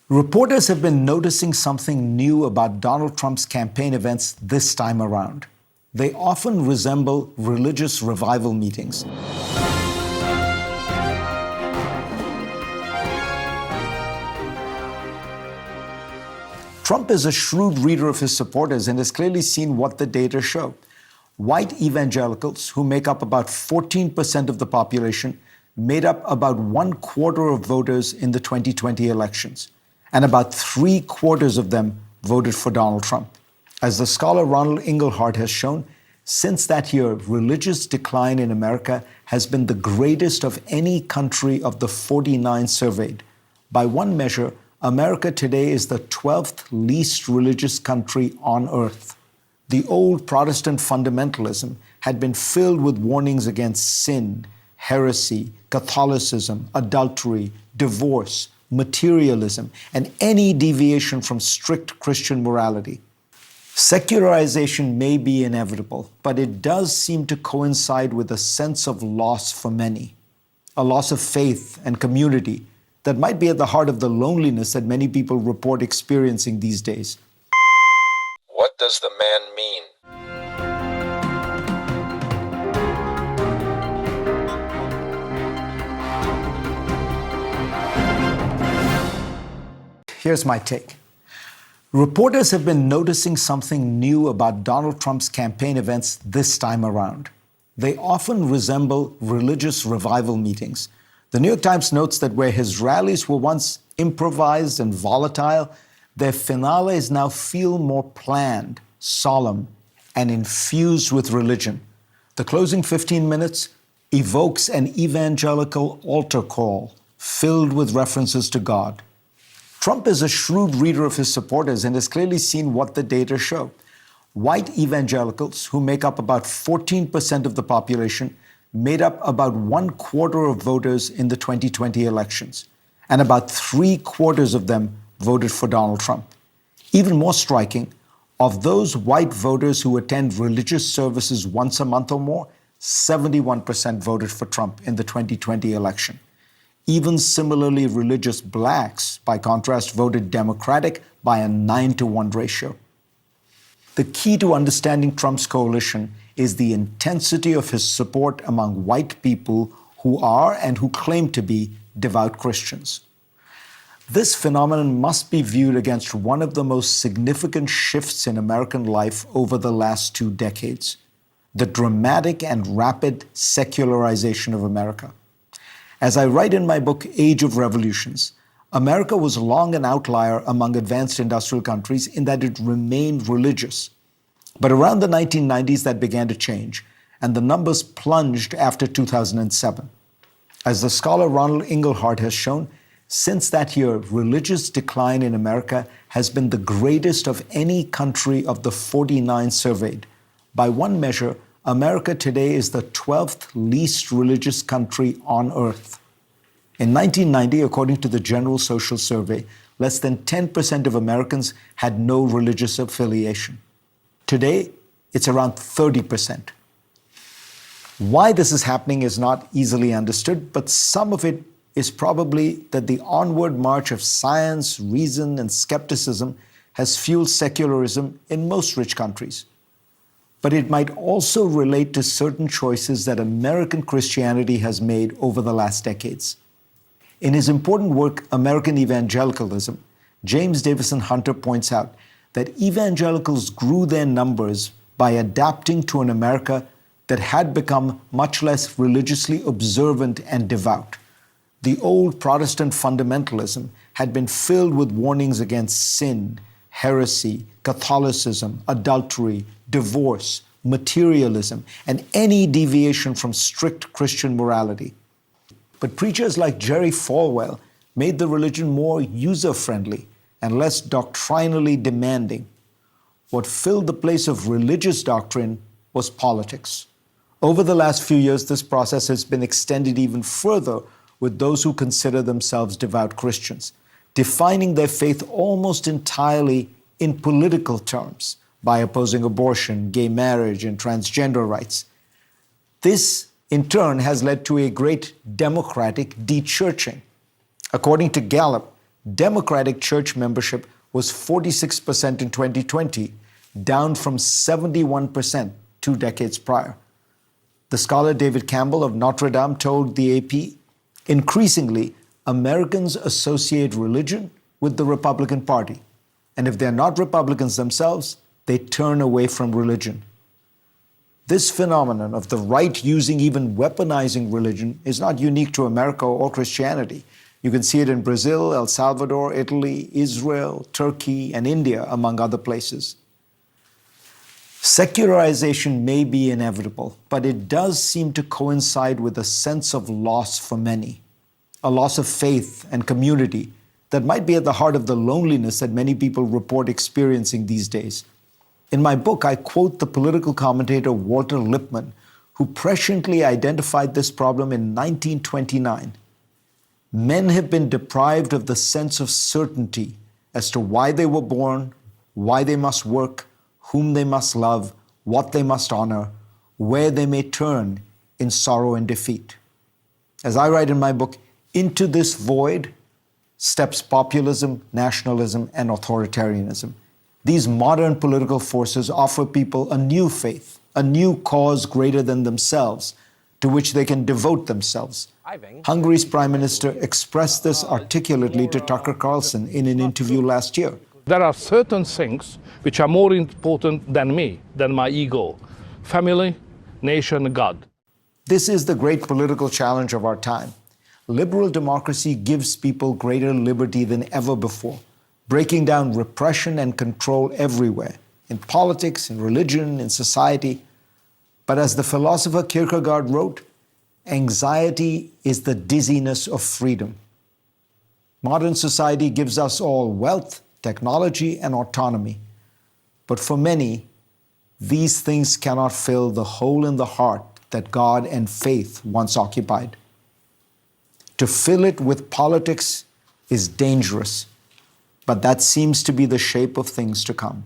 Reporters have been noticing something new about Donald Trump's campaign events this time around. They often resemble religious revival meetings. Trump is a shrewd reader of his supporters and has clearly seen what the data show. White evangelicals, who make up about 14% of the population, made up about 1/4 of voters in the 2020 elections, and about 3/4 of them voted for Donald Trump. As the scholar Ronald Inglehart has shown, since that year, religious decline in America has been the greatest of any country of the 49 surveyed. By one measure, America today is the 12th least religious country on earth. The old Protestant fundamentalism had been filled with warnings against sin, heresy, Catholicism, adultery, divorce, materialism, and any deviation from strict Christian morality. Secularization may be inevitable, but it does seem to coincide with a sense of loss for many, a loss of faith and community that might be at the heart of the loneliness that many people report experiencing these days. What does the man mean? Here's my take. Reporters have been noticing something new about Donald Trump's campaign events this time around. They often resemble religious revival meetings. The New York Times notes that where his rallies were once improvised and volatile, their finales now feel more planned, solemn, and infused with religion. The closing 15 minutes evokes an evangelical altar call filled with references to God. Trump is a shrewd reader of his supporters and has clearly seen what the data show. White evangelicals, who make up about 14% of the population, made up about 1/4 of voters in the 2020 elections, and about 3/4 of them voted for Donald Trump. Even more striking, of those white voters who attend religious services once a month or more, 71% voted for Trump in the 2020 election. Even similarly religious blacks, by contrast, voted Democratic by a 9-to-1 ratio. The key to understanding Trump's coalition is the intensity of his support among white people who are and who claim to be devout Christians. This phenomenon must be viewed against one of the most significant shifts in American life over the last 2 decades, the dramatic and rapid secularization of America. As I write in my book, Age of Revolutions, America was long an outlier among advanced industrial countries in that it remained religious. But around the 1990s, that began to change, and the numbers plunged after 2007. As the scholar Ronald Inglehart has shown, since that year, religious decline in America has been the greatest of any country of the 49 surveyed. By one measure, America today is the 12th least religious country on earth. In 1990, according to the General Social Survey, less than 10% of Americans had no religious affiliation. Today, it's around 30%. Why this is happening is not easily understood, but some of it is probably that the onward march of science, reason, and skepticism has fueled secularism in most rich countries. But it might also relate to certain choices that American Christianity has made over the last decades. In his important work, American Evangelicalism, James Davison Hunter points out that evangelicals grew their numbers by adapting to an America that had become much less religiously observant and devout. The old Protestant fundamentalism had been filled with warnings against sin, heresy, Catholicism, adultery, divorce, materialism, and any deviation from strict Christian morality. But preachers like Jerry Falwell made the religion more user-friendly and less doctrinally demanding. What filled the place of religious doctrine was politics. Over the last few years, this process has been extended even further with those who consider themselves devout Christians, defining their faith almost entirely in political terms by opposing abortion, gay marriage, and transgender rights. This, in turn, has led to a great democratic de-churching. According to Gallup, Democratic church membership was 46% in 2020, down from 71% 2 decades prior. The scholar David Campbell of Notre Dame told the AP, increasingly, Americans associate religion with the Republican Party. And if they're not Republicans themselves, they turn away from religion. This phenomenon of the right using, even weaponizing religion is not unique to America or Christianity. You can see it in Brazil, El Salvador, Italy, Israel, Turkey, and India, among other places. Secularization may be inevitable, but it does seem to coincide with a sense of loss for many, a loss of faith and community that might be at the heart of the loneliness that many people report experiencing these days. In my book, I quote the political commentator Walter Lippmann, who presciently identified this problem in 1929. Men have been deprived of the sense of certainty as to why they were born, why they must work, whom they must love, what they must honor, where they may turn in sorrow and defeat. As I write in my book, into this void steps populism, nationalism, and authoritarianism. These modern political forces offer people a new faith, a new cause greater than themselves, to which they can devote themselves. Hungary's Prime Minister expressed this articulately to Tucker Carlson in an interview last year. There are certain things which are more important than me, than my ego. Family, nation, God. This is the great political challenge of our time. Liberal democracy gives people greater liberty than ever before, breaking down repression and control everywhere, in politics, in religion, in society. But as the philosopher Kierkegaard wrote, anxiety is the dizziness of freedom. Modern society gives us all wealth, technology, and autonomy. But for many, these things cannot fill the hole in the heart that God and faith once occupied. To fill it with politics is dangerous, but that seems to be the shape of things to come.